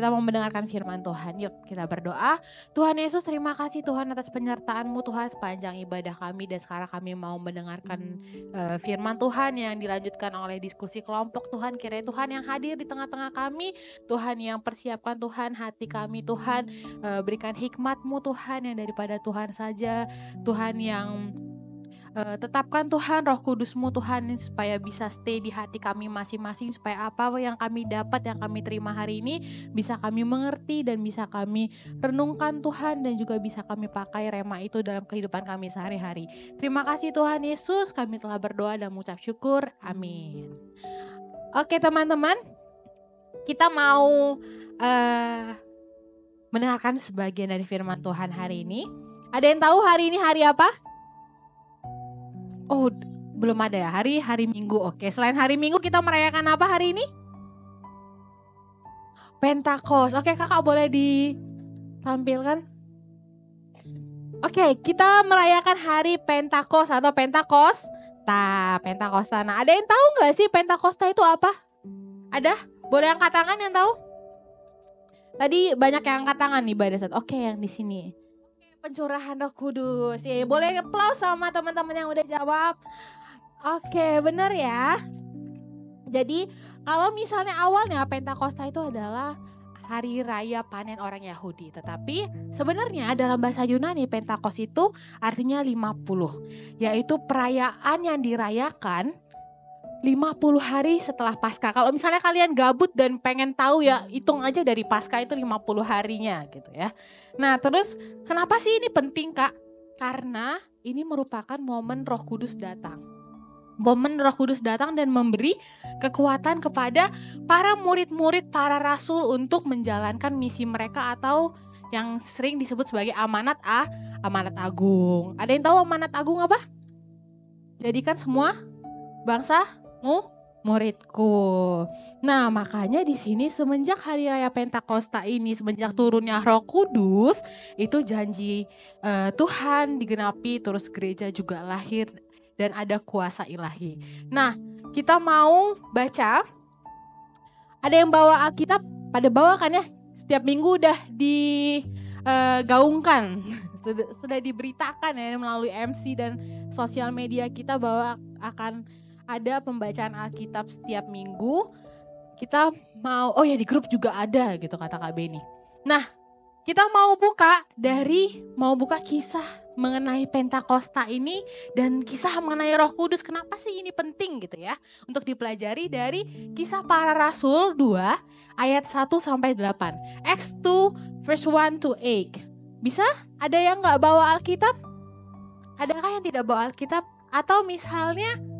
kita mau mendengarkan firman Tuhan. Yuk kita berdoa. Tuhan Yesus, terima kasih Tuhan atas penyertaan-Mu Tuhan sepanjang ibadah kami. Dan sekarang kami mau mendengarkan firman Tuhan yang dilanjutkan oleh diskusi kelompok Tuhan. Kiranya Tuhan yang hadir di tengah-tengah kami, Tuhan yang persiapkan Tuhan hati kami Tuhan. Berikan hikmat-Mu Tuhan yang daripada Tuhan saja. Tuhan yang tetapkan Tuhan Roh Kudus-Mu Tuhan supaya bisa stay di hati kami masing-masing, supaya apa yang kami dapat, yang kami terima hari ini bisa kami mengerti dan bisa kami renungkan Tuhan, dan juga bisa kami pakai rema itu dalam kehidupan kami sehari-hari. Terima kasih Tuhan Yesus, kami telah berdoa dan mengucap syukur. Amin. Oke teman-teman, kita mau mendengarkan sebagian dari firman Tuhan hari ini. Ada yang tahu hari ini hari apa? Oh, belum ada ya, hari Minggu. Oke, selain hari Minggu kita merayakan apa hari ini? Pentakos. Oke, kakak boleh ditampilkan? Oke, kita merayakan hari Pentakos atau Pentakosta. Pentakosta. Nah, ada yang tahu nggak sih Pentakosta itu apa? Ada? Boleh angkat tangan yang tahu? Tadi banyak yang angkat tangan nih pada saat. Oke, yang di sini. Pencurahan Roh Kudus. Ya, boleh applause sama teman-teman yang udah jawab. Oke, benar ya. Jadi kalau misalnya awalnya Pentakosta itu adalah hari raya panen orang Yahudi. Tetapi sebenarnya dalam bahasa Yunani Pentakos itu artinya 50. Yaitu perayaan yang dirayakan 50 hari setelah Paskah. Kalau misalnya kalian gabut dan pengen tahu ya, hitung aja dari Paskah itu 50 harinya gitu ya. Nah terus kenapa sih ini penting Kak? Karena ini merupakan momen Roh Kudus datang. Momen Roh Kudus datang dan memberi kekuatan kepada para murid-murid, para rasul untuk menjalankan misi mereka atau yang sering disebut sebagai amanat agung. Ada yang tahu amanat agung apa? Jadikan semua bangsa muridku. Nah, makanya di sini semenjak hari raya Pentakosta ini, semenjak turunnya Roh Kudus, itu janji Tuhan digenapi, terus gereja juga lahir dan ada kuasa ilahi. Nah, kita mau baca. Ada yang bawa Alkitab? Pada bawa kan ya? Setiap minggu udah digaungkan, sudah diberitakan ya melalui MC dan sosial media kita bahwa akan ada pembacaan Alkitab setiap minggu. Kita mau, oh ya di grup juga ada gitu kata Kak Beni. Nah, kita mau buka kisah mengenai Pentakosta ini dan kisah mengenai Roh Kudus. Kenapa sih ini penting gitu ya? Untuk dipelajari dari Kisah Para Rasul 2 ayat 1 sampai 8. Acts 2 verse 1 to 8. Bisa? Ada yang gak bawa Alkitab? Adakah yang tidak bawa Alkitab? Atau misalnya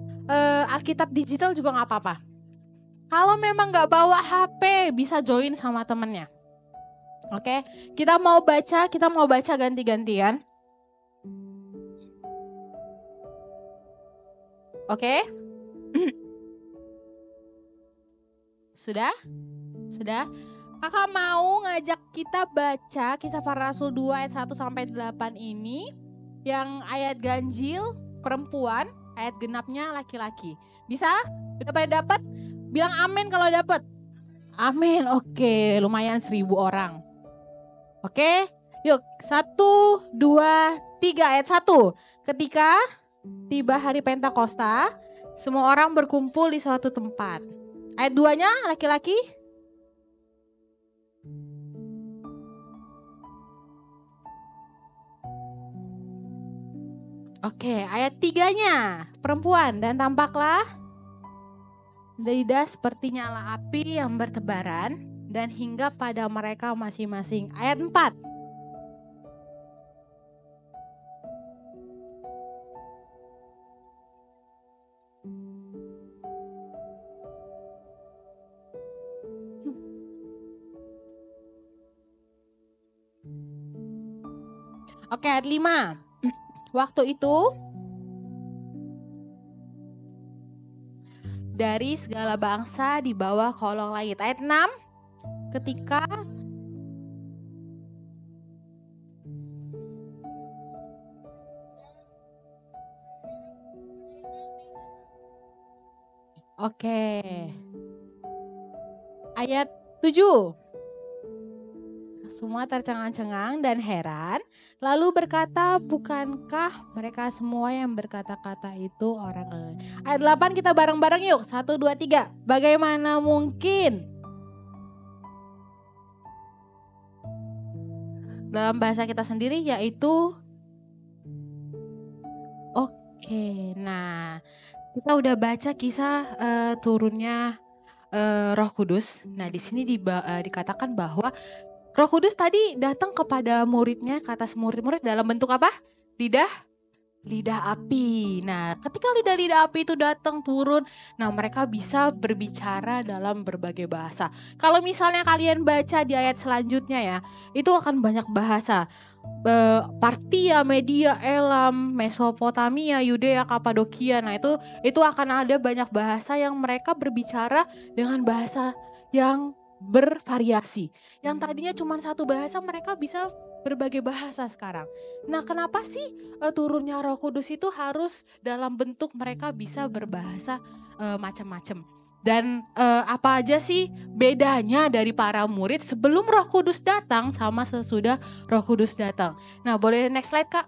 Alkitab digital juga gak apa-apa. Kalau memang gak bawa HP bisa join sama temennya. Oke, kita mau baca ganti-gantian. Oke. Sudah? Kakak mau ngajak kita baca Kisah Para Rasul 2 ayat 1 sampai 8 ini. Yang ayat ganjil perempuan, ayat genapnya laki-laki. Bisa? Udah pada dapat? Bilang amin kalau dapat. Amin. Oke, lumayan 1000 orang. Oke, yuk 1, 2, 3 ayat 1. Ketika tiba hari Pentakosta, semua orang berkumpul di suatu tempat. Ayat 2-nya laki-laki. Oke, ayat 3-nya perempuan, dan tampaklah lidah seperti nyala api yang bertebaran dan hinggap pada mereka masing-masing. Ayat 4. Oke, ayat 5. Waktu itu dari segala bangsa di bawah kolong langit. Ayat 6. Ketika Oke. Ayat 7. Semua tercengang-cengang dan heran, lalu berkata, bukankah mereka semua yang berkata-kata itu orang lain? Ayat 8 kita bareng-bareng yuk, 1, 2, 3. Bagaimana mungkin? Dalam bahasa kita sendiri yaitu, oke, nah kita udah baca kisah turunnya Roh Kudus. Nah di sini dikatakan bahwa Roh Kudus tadi datang kepada muridnya, ke atas murid-murid dalam bentuk apa? Lidah api. Nah, ketika lidah api itu datang turun, nah mereka bisa berbicara dalam berbagai bahasa. Kalau misalnya kalian baca di ayat selanjutnya ya, itu akan banyak bahasa. Partia, Media, Elam, Mesopotamia, Yudea, Kapadokia. Nah, itu akan ada banyak bahasa yang mereka berbicara dengan bahasa yang bervariasi. Yang tadinya cuma satu bahasa, mereka bisa berbagai bahasa sekarang. Nah, kenapa sih turunnya Roh Kudus itu harus dalam bentuk mereka bisa berbahasa macam-macam? Dan apa aja sih bedanya dari para murid sebelum Roh Kudus datang sama sesudah Roh Kudus datang? Nah, boleh next slide, Kak.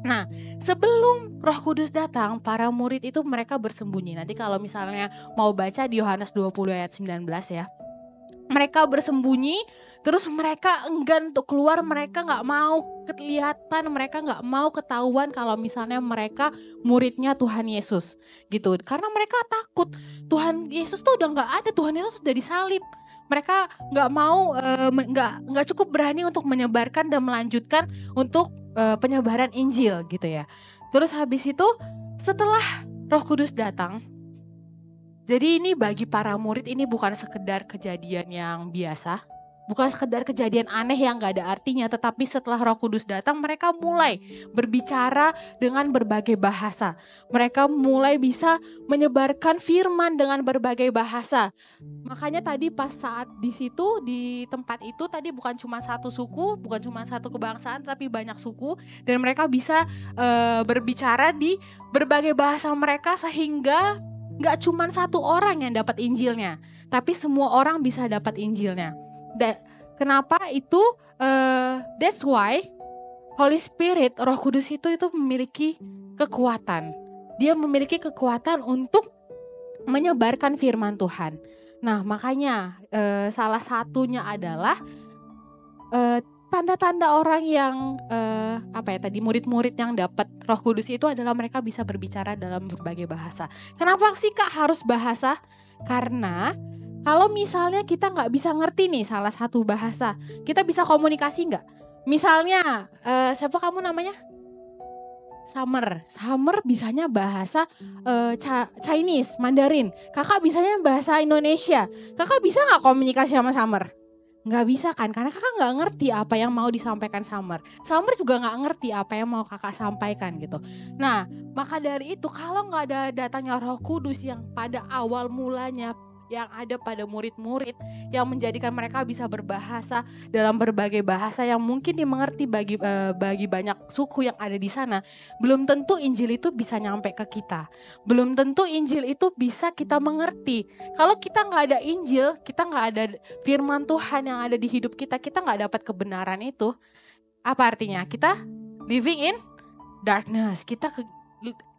Nah, sebelum Roh Kudus datang, para murid itu mereka bersembunyi. Nanti kalau misalnya mau baca di Yohanes 20 ayat 19 ya. Mereka bersembunyi, terus mereka enggan untuk keluar, mereka gak mau kelihatan, mereka gak mau ketahuan kalau misalnya mereka muridnya Tuhan Yesus gitu. Karena mereka takut, Tuhan Yesus tuh udah gak ada, Tuhan Yesus sudah disalib. Mereka gak mau, gak cukup berani untuk menyebarkan dan melanjutkan untuk penyebaran Injil gitu ya. Terus habis itu setelah Roh Kudus datang, jadi ini bagi para murid ini bukan sekedar kejadian yang biasa, bukan sekedar kejadian aneh yang gak ada artinya, tetapi setelah Roh Kudus datang mereka mulai berbicara dengan berbagai bahasa. Mereka mulai bisa menyebarkan firman dengan berbagai bahasa. Makanya tadi pas saat di situ, di tempat itu tadi bukan cuma satu suku, bukan cuma satu kebangsaan, tapi banyak suku. Dan mereka bisa berbicara di berbagai bahasa mereka sehingga gak cuma satu orang yang dapat Injilnya, tapi semua orang bisa dapat Injilnya. Kenapa itu? That's why Holy Spirit, Roh Kudus itu memiliki kekuatan. Dia memiliki kekuatan untuk menyebarkan firman Tuhan. Nah, makanya salah satunya adalah tanda-tanda orang yang murid-murid yang dapat Roh Kudus itu adalah mereka bisa berbicara dalam berbagai bahasa. Kenapa sih Kak harus bahasa? Karena kalau misalnya kita nggak bisa ngerti nih salah satu bahasa, kita bisa komunikasi nggak? Misalnya siapa kamu namanya? Summer bisanya bahasa Chinese, Mandarin. Kakak bisanya bahasa Indonesia. Kakak bisa nggak komunikasi sama Summer? Nggak bisa kan, karena kakak nggak ngerti apa yang mau disampaikan Summer. Summer juga nggak ngerti apa yang mau kakak sampaikan gitu. Nah, maka dari itu kalau nggak ada datangnya Roh Kudus yang pada awal mulanya yang ada pada murid-murid yang menjadikan mereka bisa berbahasa dalam berbagai bahasa yang mungkin dimengerti bagi banyak suku yang ada di sana, belum tentu Injil itu bisa nyampe ke kita. Belum tentu Injil itu bisa kita mengerti. Kalau kita nggak ada Injil, kita nggak ada firman Tuhan yang ada di hidup kita, kita nggak dapat kebenaran itu. Apa artinya? Kita living in darkness. Kita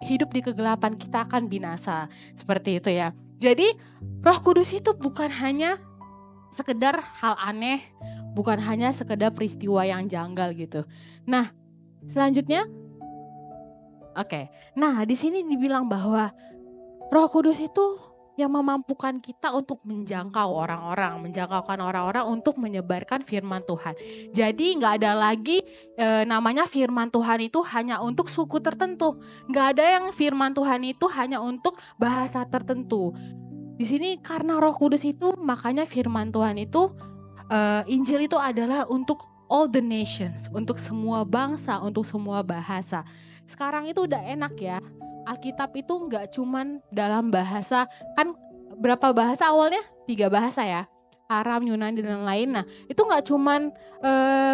hidup di kegelapan, kita akan binasa. Seperti itu ya. Jadi Roh Kudus itu bukan hanya sekedar hal aneh, bukan hanya sekedar peristiwa yang janggal gitu. Nah, selanjutnya oke. Nah, di sini dibilang bahwa Roh Kudus itu yang memampukan kita untuk menjangkaukan orang-orang untuk menyebarkan firman Tuhan. Jadi nggak ada lagi namanya firman Tuhan itu hanya untuk suku tertentu. Nggak ada yang firman Tuhan itu hanya untuk bahasa tertentu. Di sini karena Roh Kudus itu, makanya firman Tuhan itu, Injil itu adalah untuk all the nations, untuk semua bangsa, untuk semua bahasa. Sekarang itu udah enak ya. Alkitab itu nggak cuman dalam bahasa, kan berapa bahasa awalnya? 3 bahasa ya. Aram, Yunani dan lain. Nah, itu nggak cuman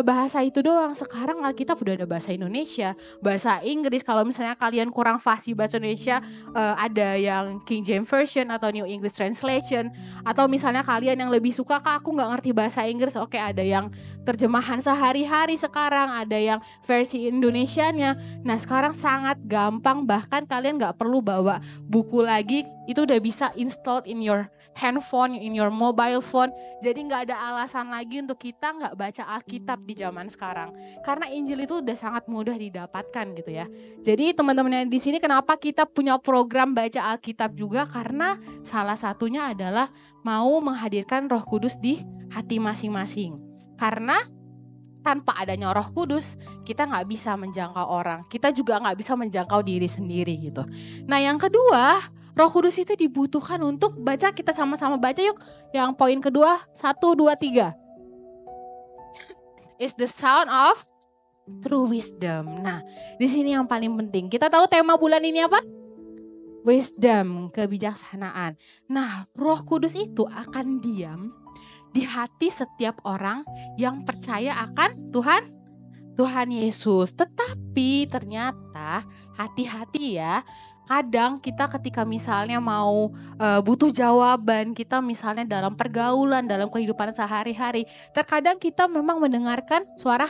bahasa itu doang. Sekarang Alkitab udah ada bahasa Indonesia, bahasa Inggris. Kalau misalnya kalian kurang fasih bahasa Indonesia, ada yang King James Version atau New English Translation. Atau misalnya kalian yang lebih suka, Kak aku nggak ngerti bahasa Inggris, oke ada yang terjemahan sehari-hari sekarang, ada yang versi Indonesianya. Nah sekarang sangat gampang, bahkan kalian nggak perlu bawa buku lagi, itu udah bisa installed in your handphone, in your mobile phone. Jadi nggak ada alasan lagi untuk kita nggak baca Alkitab di zaman sekarang, karena Injil itu udah sangat mudah didapatkan gitu ya. Jadi teman-teman yang di sini, kenapa kita punya program baca Alkitab juga, karena salah satunya adalah mau menghadirkan Roh Kudus di hati masing-masing. Karena tanpa adanya Roh Kudus, kita nggak bisa menjangkau orang, kita juga nggak bisa menjangkau diri sendiri gitu. Nah yang kedua, Roh Kudus itu dibutuhkan untuk baca, kita sama-sama baca yuk. Yang poin kedua, 1, 2, 3. Is the sound of true wisdom. Nah, di sini yang paling penting. Kita tahu tema bulan ini apa? Wisdom, kebijaksanaan. Nah, Roh Kudus itu akan diam di hati setiap orang yang percaya akan Tuhan Yesus. Tetapi ternyata hati-hati ya. Kadang kita ketika misalnya mau butuh jawaban, kita misalnya dalam pergaulan, dalam kehidupan sehari-hari, terkadang kita memang mendengarkan suara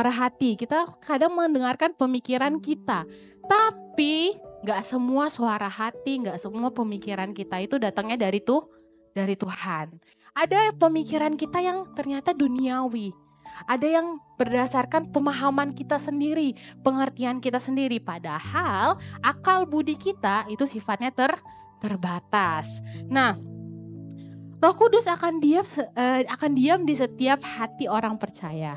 hati, kita kadang mendengarkan pemikiran kita. Tapi gak semua suara hati, gak semua pemikiran kita itu datangnya dari Tuhan. Ada pemikiran kita yang ternyata duniawi. Ada yang berdasarkan pemahaman kita sendiri, pengertian kita sendiri. Padahal akal budi kita itu sifatnya terbatas. Nah, Roh Kudus akan diam di setiap hati orang percaya.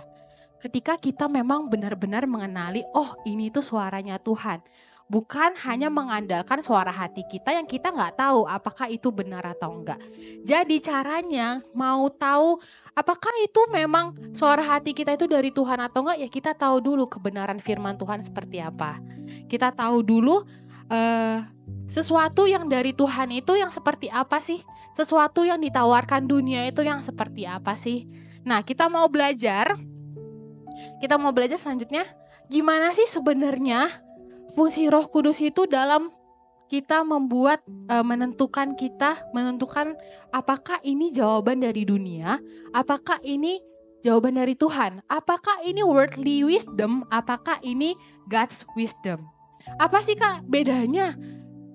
Ketika kita memang benar-benar mengenali, oh ini tuh suaranya Tuhan. Bukan hanya mengandalkan suara hati kita yang kita nggak tahu apakah itu benar atau enggak. Jadi caranya mau tahu apakah itu memang suara hati kita itu dari Tuhan atau enggak, ya kita tahu dulu kebenaran firman Tuhan seperti apa. Kita tahu dulu sesuatu yang dari Tuhan itu yang seperti apa sih. Sesuatu yang ditawarkan dunia itu yang seperti apa sih. Nah kita mau belajar selanjutnya gimana sih sebenarnya fungsi Roh Kudus itu dalam kita membuat menentukan apakah ini jawaban dari dunia, apakah ini jawaban dari Tuhan, apakah ini worldly wisdom, apakah ini God's wisdom. Apa sih Kak bedanya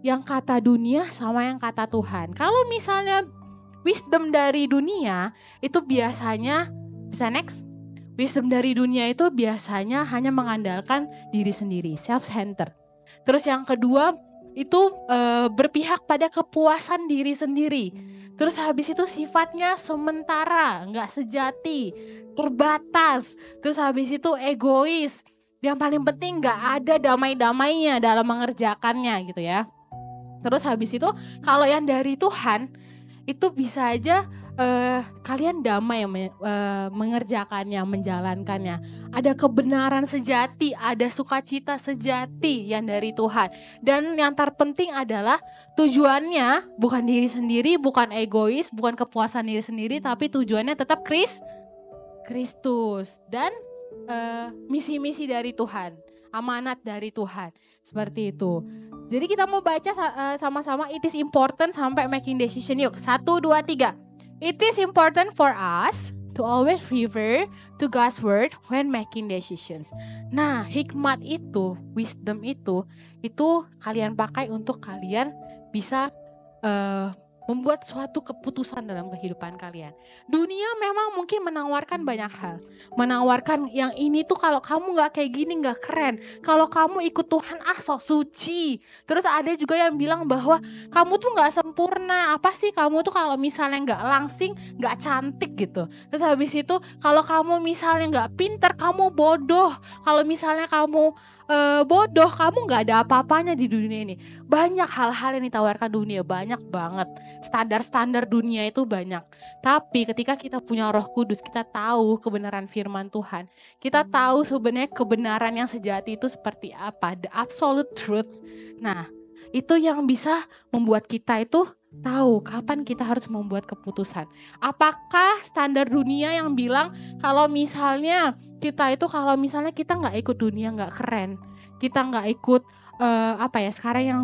yang kata dunia sama yang kata Tuhan? Kalau misalnya wisdom dari dunia itu biasanya, bisa next? Wisdom dari dunia itu biasanya hanya mengandalkan diri sendiri, self-centered. Terus yang kedua itu berpihak pada kepuasan diri sendiri. Terus habis itu sifatnya sementara, nggak sejati, terbatas. Terus habis itu egois. Yang paling penting nggak ada damai-damainya dalam mengerjakannya gitu ya. Terus habis itu kalau yang dari Tuhan itu bisa aja kalian damai mengerjakannya, menjalankannya. Ada kebenaran sejati, ada sukacita sejati yang dari Tuhan. Dan yang terpenting adalah tujuannya bukan diri sendiri, bukan egois, bukan kepuasan diri sendiri, tapi tujuannya tetap Kristus dan misi-misi dari Tuhan, amanat dari Tuhan. Seperti itu. Jadi kita mau baca sama-sama it is important sampai making decision. Yuk 1, 2, 3. It is important for us to always refer to God's word when making decisions. Nah, hikmat itu, wisdom itu kalian pakai untuk kalian bisa membuat suatu keputusan dalam kehidupan kalian. Dunia memang mungkin menawarkan banyak hal. Menawarkan yang ini tuh kalau kamu gak kayak gini gak keren. Kalau kamu ikut Tuhan sok suci. Terus ada juga yang bilang bahwa kamu tuh gak sempurna. Apa sih kamu tuh kalau misalnya gak langsing, gak cantik gitu. Terus habis itu kalau kamu misalnya gak pinter, kamu bodoh. Kalau misalnya kamu bodoh, kamu gak ada apa-apanya di dunia ini. Banyak hal-hal yang ditawarkan dunia, banyak banget. Standar-standar dunia itu banyak. Tapi ketika kita punya Roh Kudus, kita tahu kebenaran firman Tuhan. Kita tahu sebenarnya kebenaran yang sejati itu seperti apa, the absolute truth. Nah, itu yang bisa membuat kita itu tahu kapan kita harus membuat keputusan. Apakah standar dunia yang bilang kalau misalnya kita nggak ikut dunia nggak keren, kita nggak ikut sekarang yang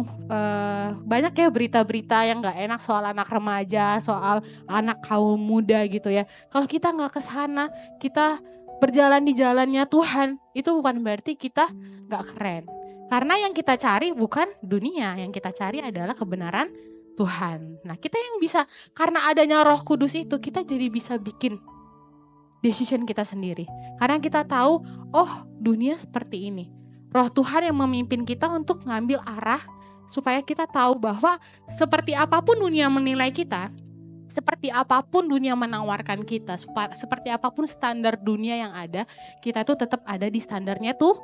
banyak ya berita-berita yang nggak enak soal anak remaja, soal anak kaum muda gitu ya. Kalau kita nggak ke sana, kita berjalan di jalannya Tuhan, itu bukan berarti kita nggak keren. Karena yang kita cari bukan dunia, yang kita cari adalah kebenaran Tuhan. Nah, kita yang bisa, karena adanya Roh Kudus itu, kita jadi bisa bikin decision kita sendiri. Karena kita tahu, oh dunia seperti ini. Roh Tuhan yang memimpin kita untuk ngambil arah supaya kita tahu bahwa seperti apapun dunia menilai kita, seperti apapun dunia menawarkan kita, seperti apapun standar dunia yang ada, kita tuh tetap ada di standarnya tuh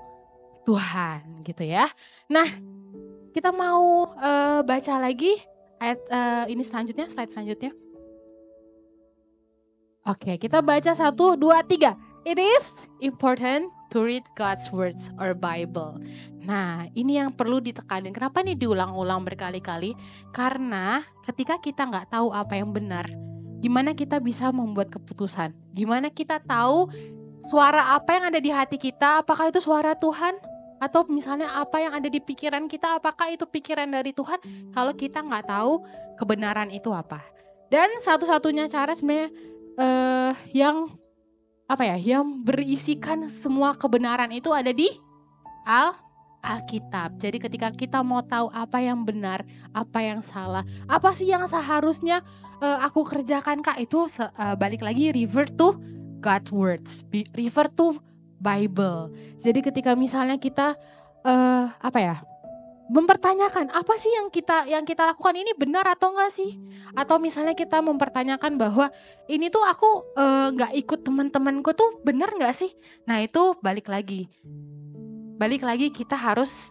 Tuhan gitu ya. Nah, kita mau baca lagi ayat ini selanjutnya, slide selanjutnya. Oke, kita baca 1, 2, 3. It is important to read God's words or Bible. Nah, ini yang perlu ditekanin. Kenapa nih diulang-ulang berkali-kali? Karena ketika kita nggak tahu apa yang benar, gimana kita bisa membuat keputusan? Gimana kita tahu suara apa yang ada di hati kita? Apakah itu suara Tuhan? Atau misalnya apa yang ada di pikiran kita, apakah itu pikiran dari Tuhan? Kalau kita nggak tahu kebenaran itu apa. Dan satu-satunya cara sebenarnya yang berisikan semua kebenaran itu ada di Alkitab. Jadi ketika kita mau tahu apa yang benar, apa yang salah, apa sih yang seharusnya aku kerjakan Kak, itu balik lagi refer to God's words, refer to Bible. Jadi ketika misalnya kita mempertanyakan apa sih yang kita lakukan ini benar atau enggak sih? Atau misalnya kita mempertanyakan bahwa ini tuh aku enggak ikut teman-temanku tuh benar enggak sih? Nah, itu balik lagi kita harus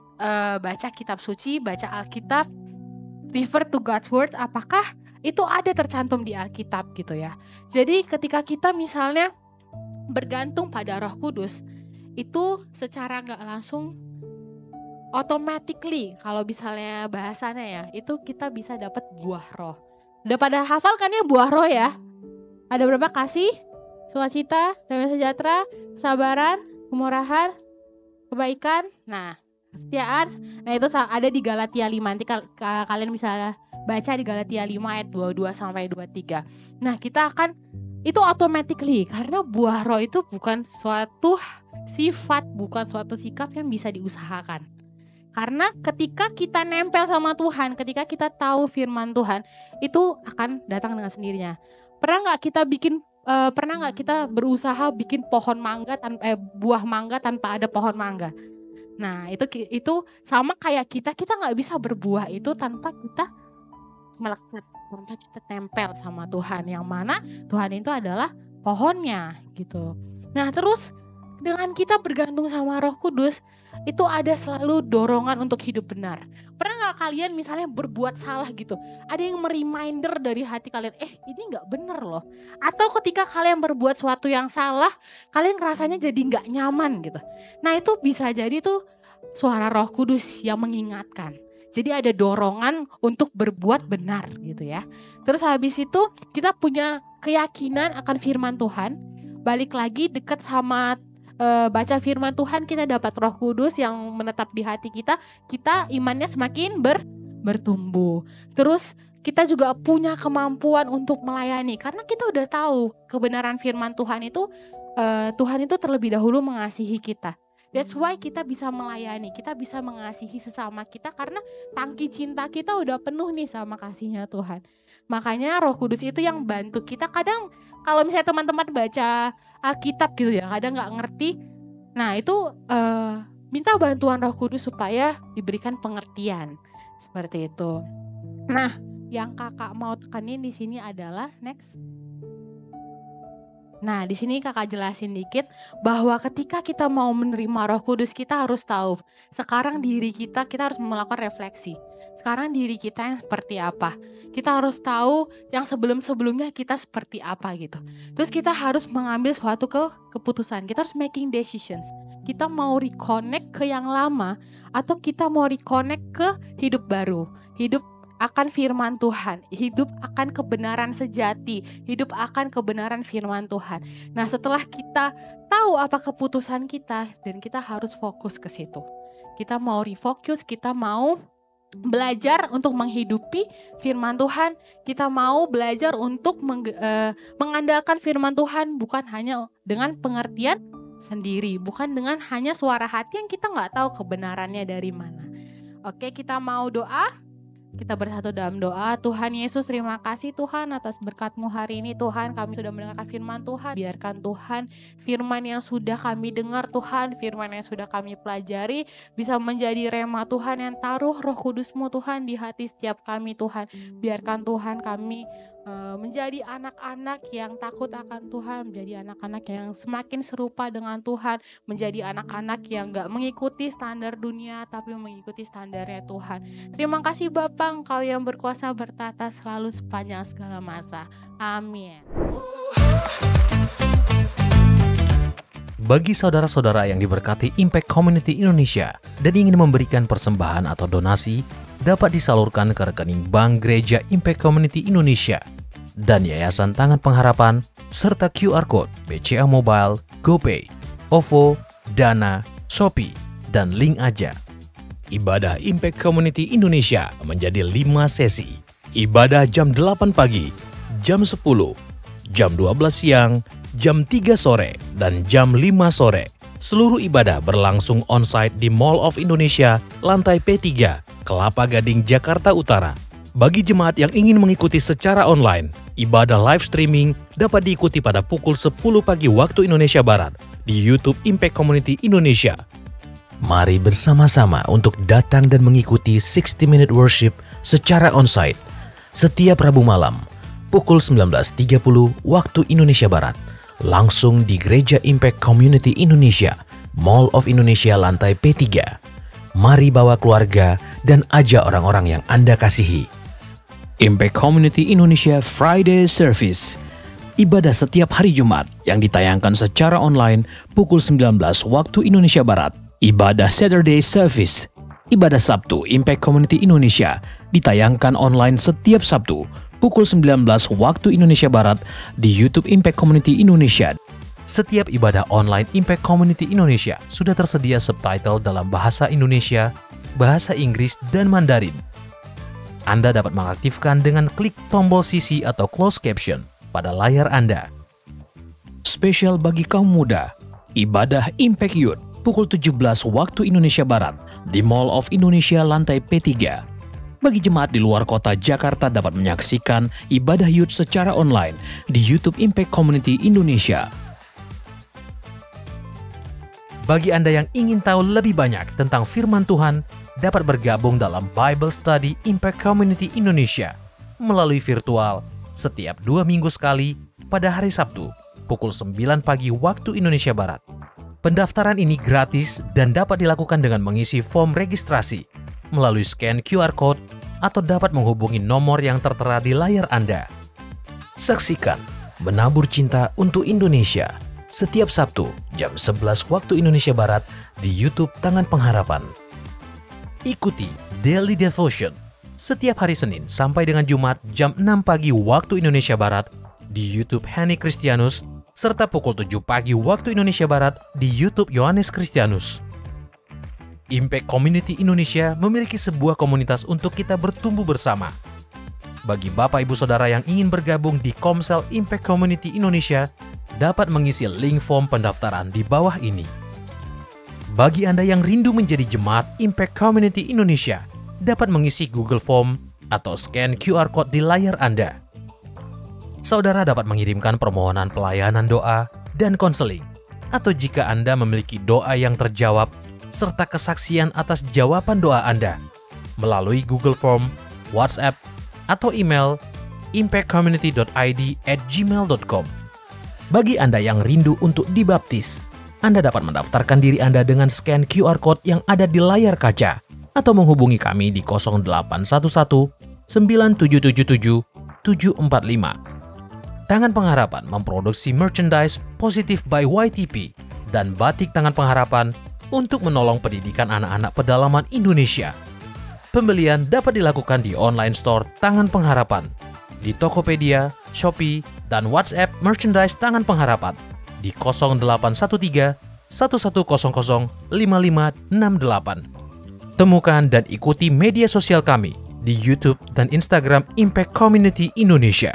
baca kitab suci, baca Alkitab, refer to God's words, apakah itu ada tercantum di Alkitab gitu ya. Jadi ketika kita misalnya bergantung pada Roh Kudus, itu secara enggak langsung automatically, kalau misalnya bahasanya ya, itu kita bisa dapat buah roh. Udah pada hafal kan ya buah roh ya? Ada berapa? Kasih, sukacita, damai sejahtera, kesabaran, kemurahan, kebaikan, nah kesetiaan. Nah itu ada di Galatia 5, nanti kalian bisa baca di Galatia 5 ayat 22 sampai 23. Nah kita akan, itu automatically, karena buah roh itu bukan suatu sifat, bukan suatu sikap yang bisa diusahakan. Karena ketika kita nempel sama Tuhan, ketika kita tahu firman Tuhan, itu akan datang dengan sendirinya. Pernah nggak kita berusaha bikin pohon mangga buah mangga tanpa ada pohon mangga? Nah itu sama kayak kita nggak bisa berbuah itu tanpa kita melekat, tanpa kita tempel sama Tuhan, yang mana Tuhan itu adalah pohonnya gitu. Nah terus dengan kita bergantung sama Roh Kudus, itu ada selalu dorongan untuk hidup benar. Pernah gak kalian misalnya berbuat salah gitu, ada yang mereminder dari hati kalian, ini gak bener loh. Atau ketika kalian berbuat sesuatu yang salah, kalian rasanya jadi gak nyaman gitu. Nah itu bisa jadi tuh suara Roh Kudus yang mengingatkan. Jadi ada dorongan untuk berbuat benar gitu ya. Terus habis itu kita punya keyakinan akan firman Tuhan. Balik lagi dekat sama baca firman Tuhan, kita dapat Roh Kudus yang menetap di hati kita imannya semakin bertumbuh. Terus kita juga punya kemampuan untuk melayani, karena kita udah tahu kebenaran firman Tuhan itu Tuhan itu terlebih dahulu mengasihi kita. That's why kita bisa melayani, kita bisa mengasihi sesama kita, karena tangki cinta kita udah penuh nih sama kasihnya Tuhan. Makanya Roh Kudus itu yang bantu kita. Kadang kalau misalnya teman-teman baca Alkitab gitu ya, kadang gak ngerti. Nah itu minta bantuan Roh Kudus supaya diberikan pengertian. Seperti itu. Nah yang kakak mau tekanin di sini adalah next. Nah di sini kakak jelasin dikit bahwa ketika kita mau menerima Roh Kudus, kita harus tahu sekarang diri kita harus melakukan refleksi. Sekarang diri kita yang seperti apa? Kita harus tahu yang sebelum-sebelumnya kita seperti apa gitu. Terus kita harus mengambil suatu keputusan. Kita harus making decisions. Kita mau reconnect ke yang lama atau kita mau reconnect ke hidup baru, hidup akan firman Tuhan, hidup akan kebenaran sejati, hidup akan kebenaran firman Tuhan. Nah, setelah kita tahu apa keputusan kita, dan kita harus fokus ke situ. Kita mau refocus, kita mau belajar untuk menghidupi firman Tuhan, kita mau belajar untuk mengandalkan firman Tuhan bukan hanya dengan pengertian sendiri, bukan dengan hanya suara hati yang kita nggak tahu kebenarannya dari mana. Oke, kita mau doa. Kita bersatu dalam doa. Tuhan Yesus, terima kasih Tuhan atas berkat-Mu hari ini. Tuhan, kami sudah mendengarkan firman Tuhan. Biarkan Tuhan firman yang sudah kami dengar Tuhan, firman yang sudah kami pelajari bisa menjadi rema Tuhan yang taruh Roh Kudus-Mu Tuhan di hati setiap kami Tuhan. Biarkan Tuhan kami menjadi anak-anak yang takut akan Tuhan, menjadi anak-anak yang semakin serupa dengan Tuhan, menjadi anak-anak yang gak mengikuti standar dunia tapi mengikuti standarnya Tuhan. Terima kasih Bapa, Engkau yang berkuasa bertata selalu sepanjang segala masa. Amin. Bagi saudara-saudara yang diberkati Impact Community Indonesia dan ingin memberikan persembahan atau donasi, dapat disalurkan ke rekening Bank Gereja Impact Community Indonesia dan Yayasan Tangan Pengharapan, serta QR Code BCA Mobile, GoPay, OVO, Dana, Shopee, dan Link Aja. Ibadah Impact Community Indonesia menjadi 5 sesi. Ibadah jam 8 pagi, jam 10, jam 12 siang, jam 3 sore, dan jam 5 sore. Seluruh ibadah berlangsung on-site di Mall of Indonesia, lantai P3, Kelapa Gading, Jakarta Utara. Bagi jemaat yang ingin mengikuti secara online, ibadah live streaming dapat diikuti pada pukul 10 pagi waktu Indonesia Barat di YouTube Impact Community Indonesia. Mari bersama-sama untuk datang dan mengikuti 60 Minute Worship secara on-site setiap Rabu malam pukul 19.30 waktu Indonesia Barat, langsung di Gereja Impact Community Indonesia, Mall of Indonesia lantai P3. Mari bawa keluarga dan ajak orang-orang yang Anda kasihi. Impact Community Indonesia Friday Service. Ibadah setiap hari Jumat yang ditayangkan secara online pukul 19 waktu Indonesia Barat. Ibadah Saturday Service. Ibadah Sabtu Impact Community Indonesia ditayangkan online setiap Sabtu pukul 19 waktu Indonesia Barat di YouTube Impact Community Indonesia. Setiap ibadah online Impact Community Indonesia sudah tersedia subtitle dalam bahasa Indonesia, bahasa Inggris, dan Mandarin. Anda dapat mengaktifkan dengan klik tombol CC atau closed caption pada layar Anda. Spesial bagi kaum muda, ibadah Impact Youth pukul 17 waktu Indonesia Barat di Mall of Indonesia lantai P3. Bagi jemaat di luar kota Jakarta dapat menyaksikan ibadah youth secara online di YouTube Impact Community Indonesia. Bagi Anda yang ingin tahu lebih banyak tentang firman Tuhan, dapat bergabung dalam Bible Study Impact Community Indonesia melalui virtual setiap 2 minggu sekali pada hari Sabtu pukul 9 pagi waktu Indonesia Barat. Pendaftaran ini gratis dan dapat dilakukan dengan mengisi form registrasi melalui scan QR Code atau dapat menghubungi nomor yang tertera di layar Anda. Saksikan Menabur Cinta untuk Indonesia setiap Sabtu jam 11 waktu Indonesia Barat di YouTube Tangan Pengharapan. Ikuti Daily Devotion setiap hari Senin sampai dengan Jumat jam 6 pagi waktu Indonesia Barat di YouTube Henny Kristianus serta pukul 7 pagi waktu Indonesia Barat di YouTube Yohanes Kristianus. Impact Community Indonesia memiliki sebuah komunitas untuk kita bertumbuh bersama. Bagi Bapak Ibu Saudara yang ingin bergabung di Komsel Impact Community Indonesia, dapat mengisi link form pendaftaran di bawah ini. Bagi Anda yang rindu menjadi jemaat Impact Community Indonesia, dapat mengisi Google Form atau scan QR Code di layar Anda. Saudara dapat mengirimkan permohonan pelayanan doa dan konseling, atau jika Anda memiliki doa yang terjawab, serta kesaksian atas jawaban doa Anda, melalui Google Form, WhatsApp, atau email impactcommunity.id@gmail.com. Bagi Anda yang rindu untuk dibaptis, Anda dapat mendaftarkan diri Anda dengan scan QR Code yang ada di layar kaca atau menghubungi kami di 0811 9777 745. Tangan Pengharapan memproduksi merchandise Positive by YTP dan batik Tangan Pengharapan untuk menolong pendidikan anak-anak pedalaman Indonesia. Pembelian dapat dilakukan di online store Tangan Pengharapan, di Tokopedia, Shopee, dan WhatsApp merchandise Tangan Pengharapan di 0813 1100 5568. Temukan dan ikuti media sosial kami di YouTube dan Instagram Impact Community Indonesia.